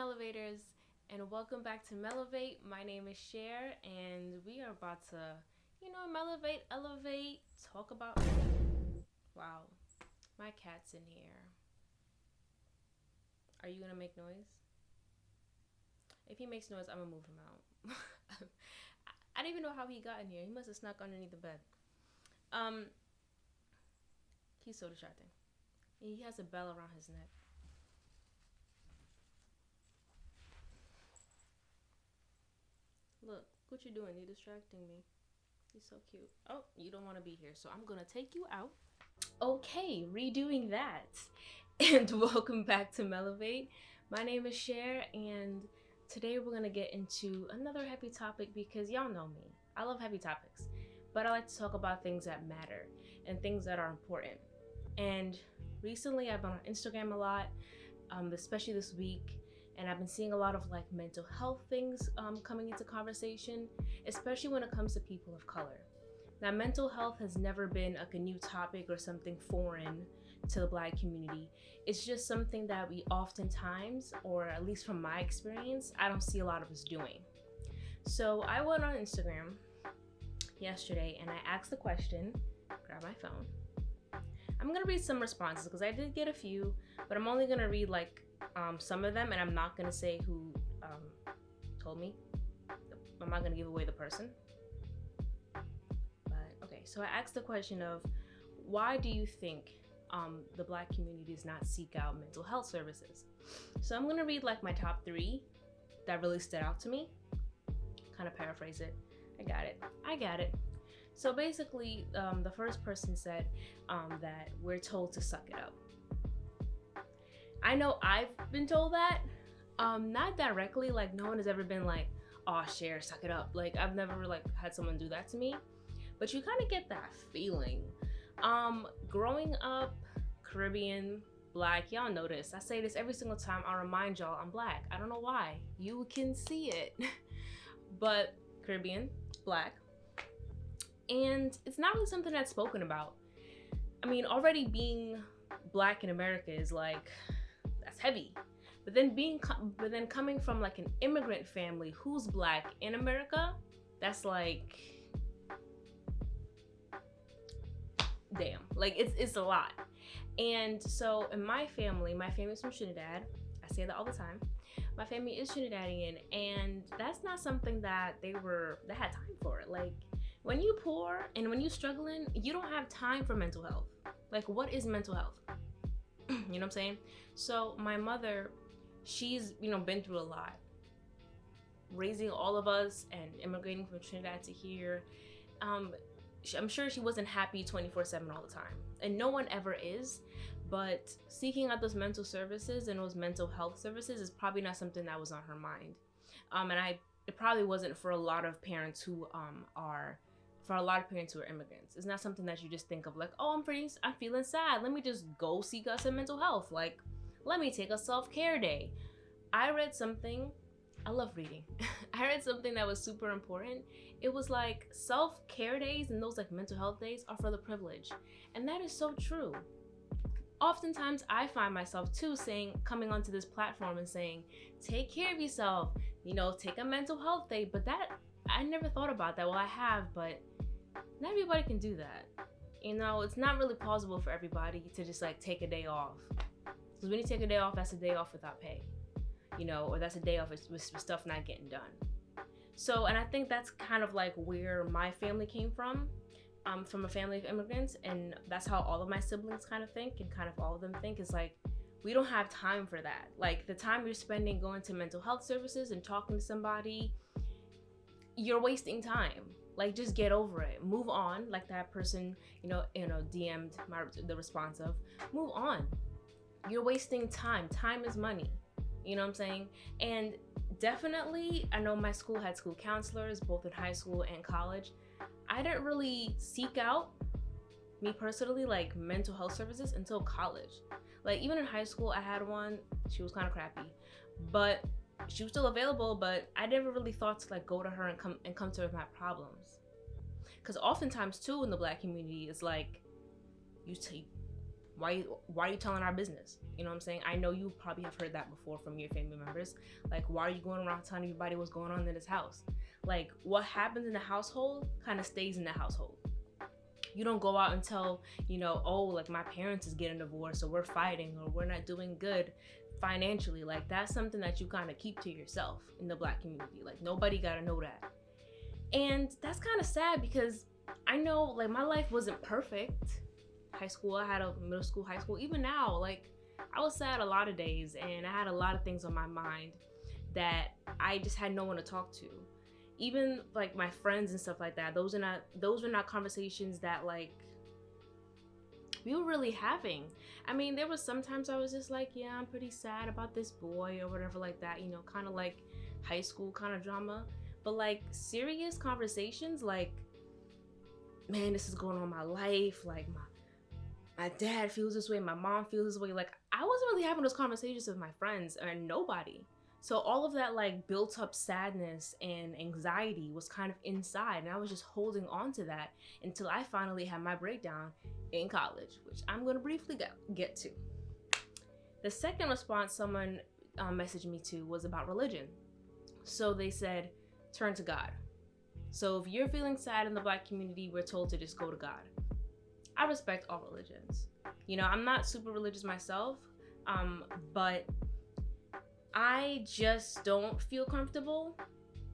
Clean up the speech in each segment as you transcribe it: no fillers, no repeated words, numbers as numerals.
Melavators, and welcome back to Melavate. My name is Cher, and we are about to, melevate, elevate, talk about. Wow, my cat's in here. Are you gonna make noise? If he makes noise, I'm gonna move him out. I don't even know how he got in here. He must have snuck underneath the bed. Um, he's so distracting. He has a bell around his neck. Look, what you doing? You're distracting me. He's so cute. Oh, you don't want to be here, so I'm gonna take you out. Okay, redoing that. And welcome back to Melavate. My name is Cher, and today we're gonna get into another happy topic because y'all know me. I love happy topics, but I like to talk about things that matter and things that are important. And recently, I've been on Instagram a lot, especially this week. And I've been seeing a lot of like mental health things coming into conversation, especially when it comes to people of color. Now, mental health has never been like a new topic or something foreign to the Black community. It's just something that we oftentimes, or at least from my experience, I don't see a lot of us doing. So I went on Instagram yesterday and I asked the question, grab my phone. I'm gonna read some responses because I did get a few, but I'm only gonna read like some of them, and I'm not gonna say who told me. I'm not gonna give away the person. But okay, so I asked the question of why do you think the Black community does not seek out mental health services? So I'm gonna read like my top 3 that really stood out to me. Kind of paraphrase it. I got it. So basically, the first person said that we're told to suck it up. I know I've been told that, not directly, like no one has ever been like, oh, Cher, suck it up. Like I've never like had someone do that to me, but you kind of get that feeling. Growing up, Caribbean, Black, y'all know this. I say this every single time I remind y'all I'm Black. I don't know why. You can see it. But Caribbean, Black, and it's not really something that's spoken about. I mean, already being Black in America is like, that's heavy. But then coming from like an immigrant family who's Black in America, that's like, damn, like it's a lot. And so in my family's from Trinidad. I say that all the time. My family is Trinidadian, and that's not something that they had time for. Like when you poor and when you struggling, you don't have time for mental health. Like what is mental health? You know what I'm saying? So my mother, she's, been through a lot. Raising all of us and immigrating from Trinidad to here. I'm sure she wasn't happy 24/7 all the time. And no one ever is. But seeking out those mental services and those mental health services is probably not something that was on her mind. It probably wasn't for a lot of parents who are immigrants. It's not something that you just think of like, oh, I'm feeling sad. Let me just go seek out some mental health. Like, let me take a self-care day. I read something, I love reading. I read something that was super important. It was like self-care days and those like mental health days are for the privileged. And that is so true. Oftentimes I find myself too coming onto this platform and saying, take care of yourself, take a mental health day. But that, I never thought about that. Well, I have, but not everybody can do that. It's not really plausible for everybody to just like take a day off. Because when you take a day off, that's a day off without pay, or that's a day off with stuff not getting done. So, and I think that's kind of like where my family came from a family of immigrants, and that's how all of my siblings kind of think, and kind of all of them think is like, we don't have time for that. Like the time you're spending going to mental health services and talking to somebody, you're wasting time. Like just get over it, move on. Like that person, DM'd the response of, move on. You're wasting time. Time is money. You know what I'm saying? And definitely, I know my school had school counselors, both in high school and college. I didn't really seek out, me personally, like mental health services until college. Like even in high school, I had one. She was kind of crappy, but she was still available. But I never really thought to like go to her and come to her with my problems. Because oftentimes too in the Black community, it's like you Why are you telling our business? You know what I'm saying? I know you probably have heard that before from your family members. Like, why are you going around telling everybody what's going on in this house? Like, what happens in the household kind of stays in the household. You don't go out and tell, oh, like my parents is getting divorced, or we're fighting, or we're not doing good financially. Like, that's something that you kind of keep to yourself in the Black community. Like, nobody got to know that. And that's kind of sad, because I know, like, my life wasn't perfect. High school, I had a middle school, high school. Even now, like, I was sad a lot of days, and I had a lot of things on my mind that I just had no one to talk to. Even like my friends and stuff like that, those were not conversations that like we were really having. I mean, there was sometimes I was just like, yeah, I'm pretty sad about this boy or whatever like that, kind of like high school kind of drama. But like serious conversations, like, man, this is going on in my life, like my dad feels this way, my mom feels this way. Like, I wasn't really having those conversations with my friends or nobody. So all of that like built up sadness and anxiety was kind of inside, and I was just holding on to that until I finally had my breakdown in college, which I'm going to briefly get to. The second response someone messaged me to was about religion. So they said, turn to God. So if you're feeling sad in the Black community, we're told to just go to God. I respect all religions. I'm not super religious myself, but I just don't feel comfortable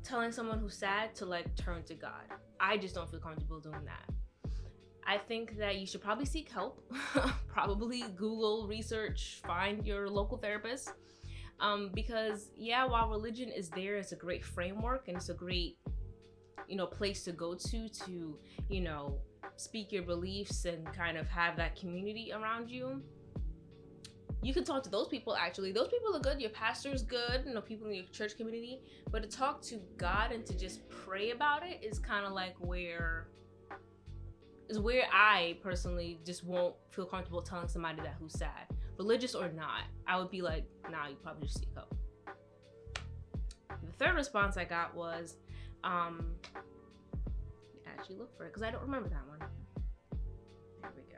telling someone who's sad to like turn to God. I just don't feel comfortable doing that. I think that you should probably seek help. Probably Google, research, find your local therapist. Because yeah, while religion is there, it's a great framework and it's a great, place to go to, speak your beliefs and kind of have that community around you. You can talk to those people, actually. Those people are good. Your pastor's good, people in your church community. But to talk to God and to just pray about it is kind of like where I personally just won't feel comfortable telling somebody that who's sad. Religious or not, I would be like, nah, you probably just seek help. The third response I got was, actually look for it because I don't remember that one. There we go.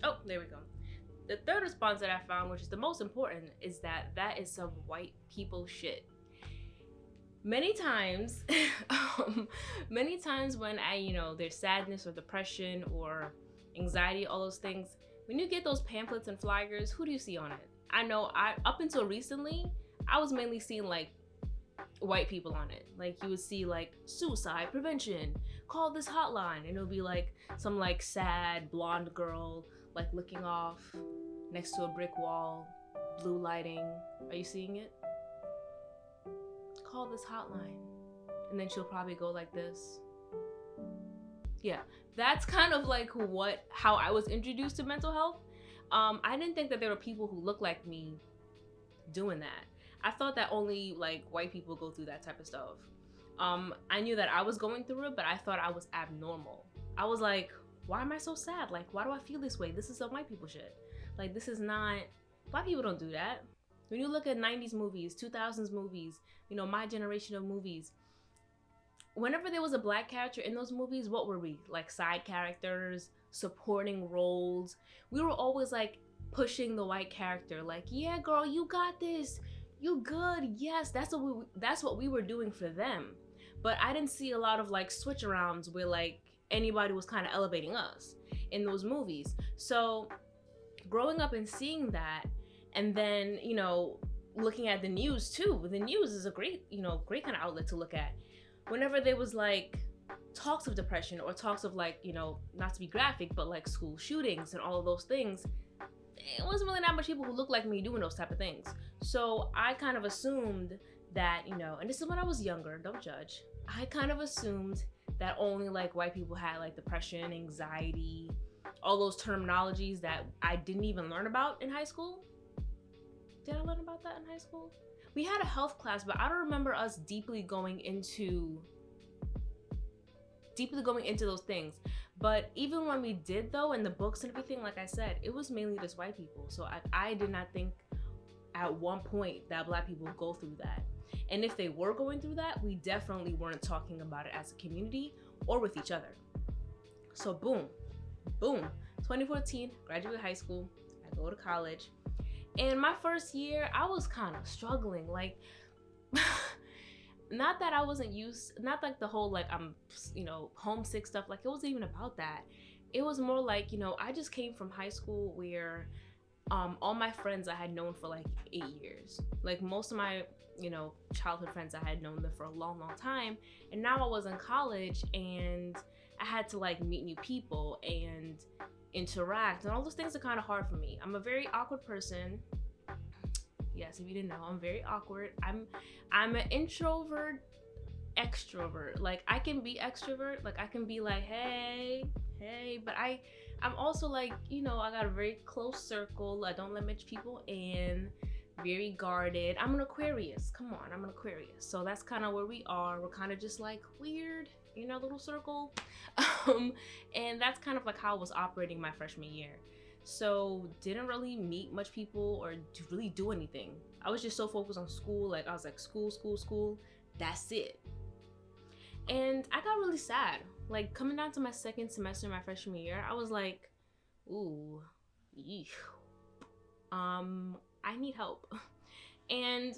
Oh, there we go. The third response that I found, which is the most important, is that is some white people shit. Many times when there's sadness or depression or anxiety, all those things, when you get those pamphlets and flyers, who do you see on it? I know up until recently, I was mainly seeing like white people on it. Like, you would see like suicide prevention, call this hotline, and it'll be like some like sad blonde girl like looking off next to a brick wall, blue lighting. Are you seeing it? Call this hotline. And then she'll probably go like this. Yeah, that's kind of like how I was introduced to mental health. I didn't think that there were people who look like me doing that. I thought that only like white people go through that type of stuff. I knew that I was going through it, but I thought I was abnormal. I was like, why am I so sad? Like, why do I feel this way? This is some white people shit. Like, this is not, Black people don't do that. When you look at 90s movies, 2000s movies, my generation of movies, whenever there was a Black character in those movies, what were we? Like side characters, supporting roles. We were always like pushing the white character. Like, yeah, girl, you got this. You good. Yes, that's what we were doing for them. But I didn't see a lot of like switch arounds where like anybody was kind of elevating us in those movies. So growing up and seeing that, and then, looking at the news too. The news is a great kind of outlet to look at. Whenever there was like talks of depression or talks of like, not to be graphic, but like school shootings and all of those things, it wasn't really that much people who looked like me doing those type of things. So I kind of assumed that, and this is when I was younger, don't judge. I kind of assumed that only like white people had like depression, anxiety, all those terminologies that I didn't even learn about in high school. Did I learn about that in high school? We had a health class, but I don't remember us deeply going into those things. But even when we did though, in the books and everything, like I said, it was mainly just white people. So I did not think at one point that Black people go through that. And if they were going through that, we definitely weren't talking about it as a community or with each other. So boom, 2014, graduate high school, I go to college. And my first year, I was kind of struggling. Like, not that I wasn't used, not like the whole, like, I'm, homesick stuff. Like, it wasn't even about that. It was more like, I just came from high school where all my friends I had known for like 8 years. Like, most of my, childhood friends, I had known them for a long, long time. And now I was in college and I had to like meet new people and interact, and all those things are kind of hard for me. I'm a very awkward person. Yes, if you didn't know, I'm very awkward. I'm an introvert extrovert. Like, I can be extrovert, like I can be like, hey, but I'm also like, I got a very close circle. I don't let much people in, very guarded. I'm an Aquarius. Come on, I'm an Aquarius. So that's kind of where we are. We're kind of just like weird, little circle. And that's kind of like how I was operating my freshman year. So didn't really meet much people or really do anything. I was just so focused on school. Like, I was like, school. That's it. And I got really sad. Like, coming down to my second semester my freshman year, I was like, ooh, eesh. I need help. And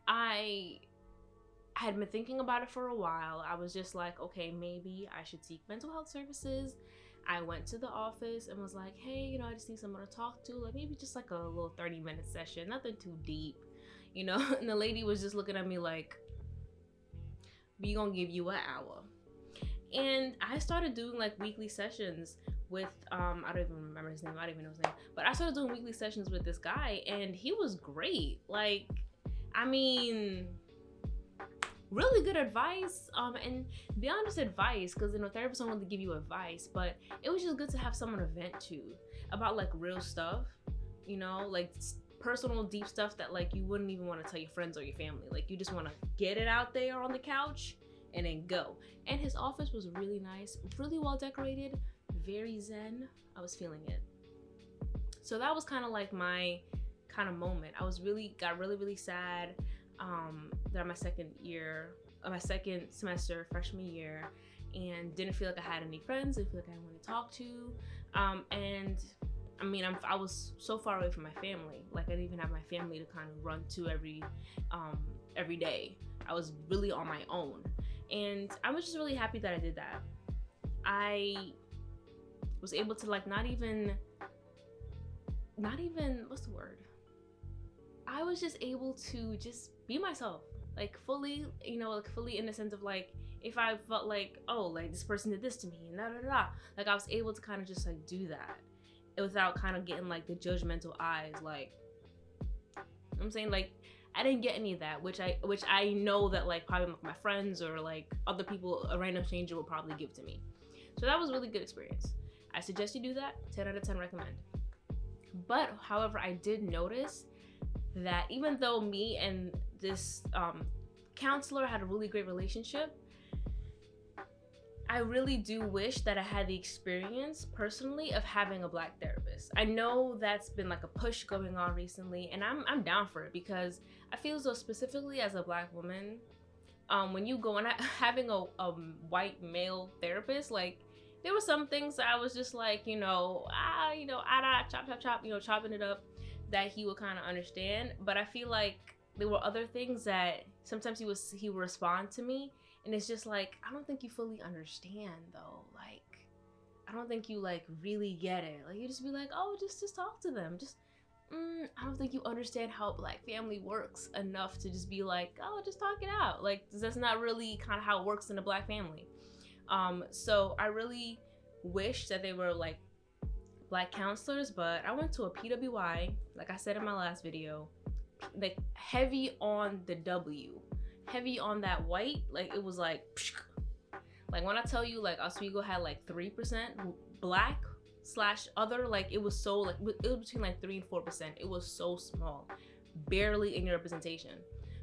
I had been thinking about it for a while. I was just like, okay, maybe I should seek mental health services. I went to the office and was like, hey, I just need someone to talk to. Like, maybe just like a little 30-minute session, nothing too deep, And the lady was just looking at me like, we gonna give you an hour. And I started doing like weekly sessions with, I don't even remember his name. I don't even know his name. But I started doing weekly sessions with this guy, and he was great. Like, I mean, really good advice, and beyond just advice, because therapists don't really give you advice, but it was just good to have someone to vent to about like real stuff, like personal deep stuff that like you wouldn't even want to tell your friends or your family. Like, you just want to get it out there on the couch and then go. And his office was really nice, really well decorated, very zen. I was feeling it. So that was kind of like my kind of moment. I got really sad that my second semester, freshman year, and didn't feel like I had any friends. Didn't feel like I wanted to talk to. And I mean, I was so far away from my family. Like, I didn't even have my family to kind of run to every day. I was really on my own. And I was just really happy that I did that. I was able to like not even what's the word? I was just able to just be myself, like fully, like fully in the sense of like, if I felt like, oh, like this person did this to me, and like I was able to kind of just like do that without kind of getting like the judgmental eyes. Like, I'm saying, like, I didn't get any of that, which I know that like probably my friends or like other people, a random stranger, would probably give to me. So that was a really good experience. I suggest you do that. 10 out of 10 recommend. But however, I did notice that even though me and this counselor had a really great relationship, I really do wish that I had the experience personally of having a Black therapist. I know that's been like a push going on recently, and I'm down for it, because I feel as though, specifically as a Black woman, when you go and having a white male therapist, like, there were some things that I was just like, chop, chopping it up, that he would kind of understand. But I feel like there were other things that sometimes he would respond to me, and it's just like, I don't think you fully understand though. Like, I don't think you like really get it. Like, you just be like, oh, just talk to them. I don't think you understand how Black family works enough to just be like, oh, just talk it out. Like, that's not really kind of how it works in a Black family. So I really wish that they were like Black counselors, but I went to a PWI, like I said in my last video, like heavy on the W, heavy on that white. Like, it was like when I tell you, like, Oswego had like 3% Black / other, like, it was so, like, it was between like 3 and 4%. It was so small, barely any representation.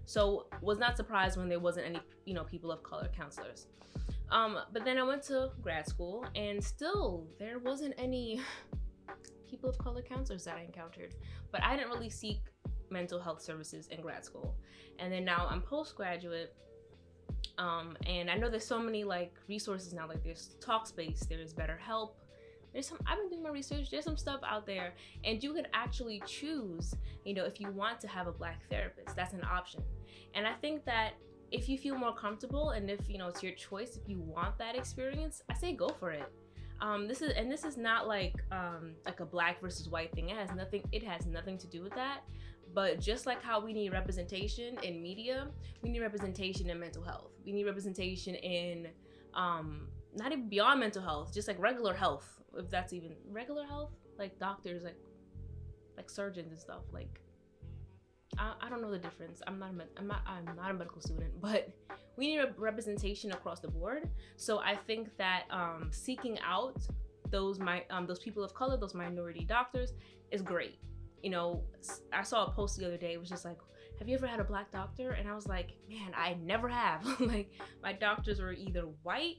So was not surprised when there wasn't any, people of color counselors. But then I went to grad school, and still there wasn't any people of color counselors that I encountered. But I didn't really seek mental health services in grad school. And then now I'm postgraduate, And I know there's so many like resources now, like there's Talkspace, there's BetterHelp, I've been doing my research, there's some stuff out there, and you can actually choose, you know, if you want to have a Black therapist, that's an option. And I think that if you feel more comfortable, and if, you know, it's your choice, if you want that experience, I say go for it. This is not like a Black versus white thing. It has nothing to do with that. But just like how we need representation in media, we need representation in mental health. We need representation in not even beyond mental health, just like regular health, if that's even regular health, like doctors, like surgeons and stuff. Like I don't know the difference. I'm not a medical student, but we need a representation across the board. So I think that seeking out those people of color, those minority doctors, is great. You know, I saw a post the other day. It was just like, have you ever had a Black doctor? And I was like, man, I never have. Like, my doctors were either white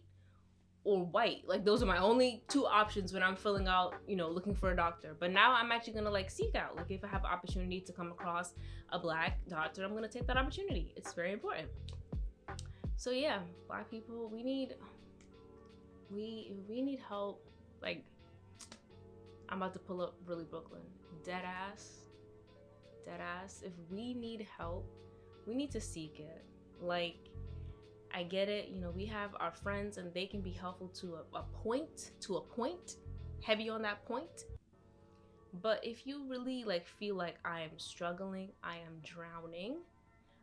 or white. Like, those are my only two options when I'm filling out, you know, looking for a doctor. But now I'm actually gonna like seek out, like, if I have an opportunity to come across a Black doctor, I'm gonna take that opportunity. It's very important. So yeah, Black people, we need help. Like, I'm about to pull up really Brooklyn. Dead ass. If we need help, we need to seek it. Like, I get it, you know, we have our friends and they can be helpful to a point, heavy on that point. But if you really like feel like I am struggling, I am drowning,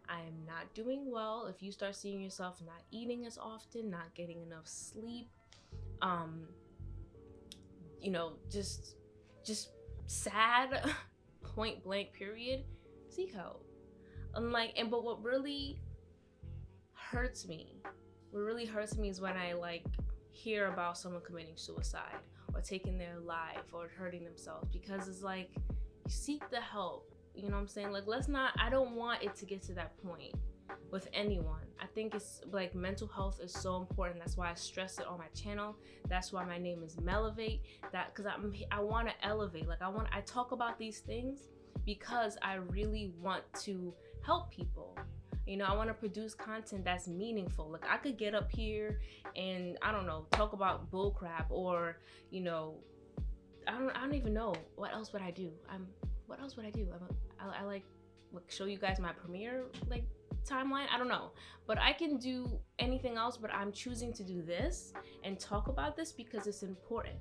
I am not doing well, if you start seeing yourself not eating as often, not getting enough sleep, you know, just sad, point blank period, seek help. But what really hurts me is when I like hear about someone committing suicide or taking their life or hurting themselves, because it's like, you seek the help, you know what I'm saying? Like, I don't want it to get to that point with anyone. I think it's like mental health is so important. That's why I stress it on my channel. That's why my name is Melavate. Because I want to elevate. Like, I talk about these things because I really want to help people. You know, I want to produce content that's meaningful. Like, I could get up here and, I don't know, talk about bullcrap, or, you know, I don't even know what else would I do. I like show you guys my premiere like timeline. I don't know, but I can do anything else, but I'm choosing to do this and talk about this because it's important.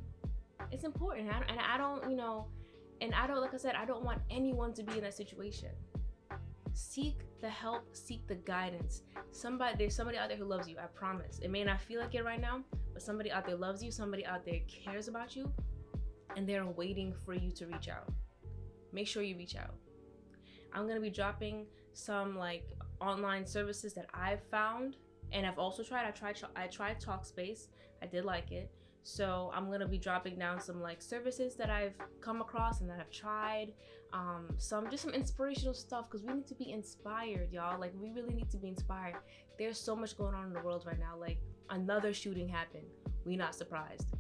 It's important. I don't, you know, and I don't, like I said, I don't want anyone to be in that situation. Seek the help, seek the guidance. There's somebody out there who loves you, I promise. It may not feel like it right now, but somebody out there loves you, somebody out there cares about you, and they're waiting for you to reach out. Make sure you reach out. I'm gonna be dropping some like online services that I've found and I've also tried. I tried Talkspace. I did like it. So I'm gonna be dropping down some like services that I've come across and that I've tried. Some inspirational stuff, because we need to be inspired, y'all. Like, we really need to be inspired. There's so much going on in the world right now. Like, another shooting happened. We're not surprised.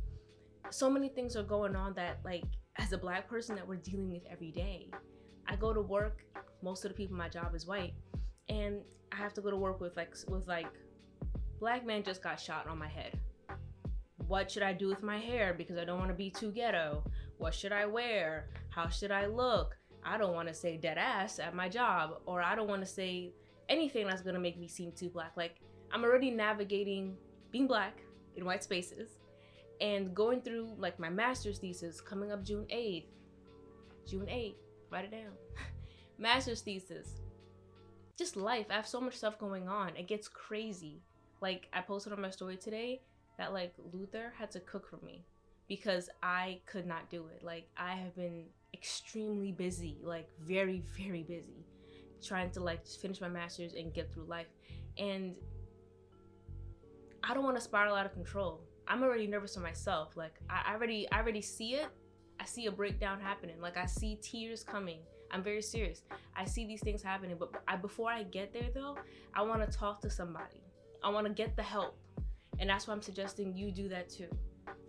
So many things are going on that, like, as a Black person, that we're dealing with every day. I go to work, most of the people in my job is white, and I have to go to work with Black man just got shot on my head. What should I do with my hair? Because I don't want to be too ghetto. What should I wear? How should I look? I don't want to say dead ass at my job, or I don't want to say anything that's going to make me seem too Black. Like, I'm already navigating being Black in white spaces and going through like my master's thesis coming up June 8th, write it down. Master's thesis, just life. I have so much stuff going on. It gets crazy. Like, I posted on my story today that like Luther had to cook for me because I could not do it. Like, I have been extremely busy, like very, very busy, trying to like just finish my master's and get through life. And I don't want to spiral out of control. I'm already nervous for myself. Like, I already see it. I see a breakdown happening. Like, I see tears coming. I'm very serious. I see these things happening, but before I get there though, I want to talk to somebody. I want to get the help. And that's why I'm suggesting you do that too.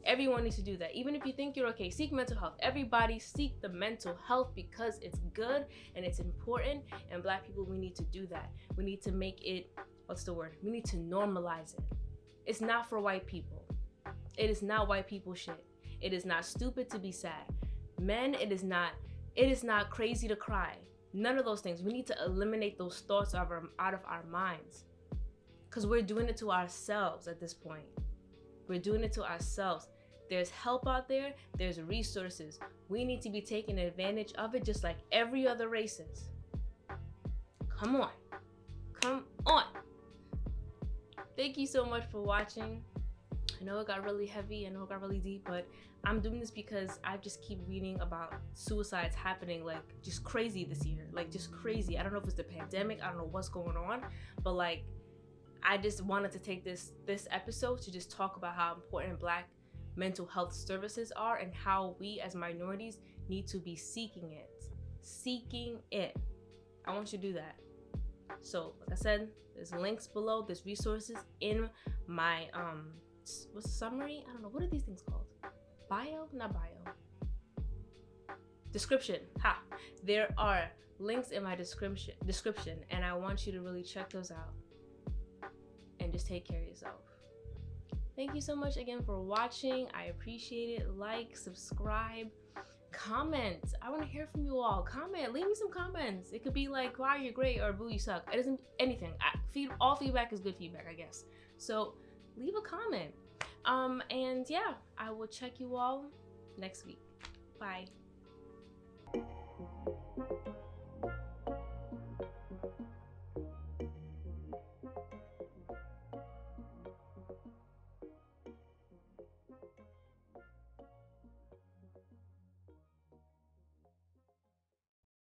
Everyone needs to do that. Even if you think you're okay, seek mental health. Everybody seek the mental health because it's good and it's important. And Black people, we need to do that. We need to make it what's the word? We need to normalize it. It's not for white people. It is not white people shit. It is not stupid to be sad. Men, it is not crazy to cry. None of those things. We need to eliminate those thoughts out of our minds. Because we're doing it to ourselves at this point. We're doing it to ourselves. There's help out there. There's resources. We need to be taking advantage of it just like every other races. Come on. Come on. Thank you so much for watching. I know it got really heavy. I know it got really deep, but I'm doing this because I just keep reading about suicides happening like just crazy this year. Like just crazy. I don't know if it's the pandemic. I don't know what's going on, but like I just wanted to take this episode to just talk about how important Black mental health services are and how we as minorities need to be seeking it. Seeking it. I want you to do that. So, like I said, there's links below, there's resources in my what's the summary? I don't know. What are these things called? Bio? Not bio. Description. Ha! There are links in my description, and I want you to really check those out and just take care of yourself. Thank you so much again for watching. I appreciate it. Like, subscribe, comment. I want to hear from you all. Comment. Leave me some comments. It could be like, wow, you're great, or boo, you suck. It isn't anything. All feedback is good feedback, I guess. So leave a comment. And yeah, I will check you all next week. Bye.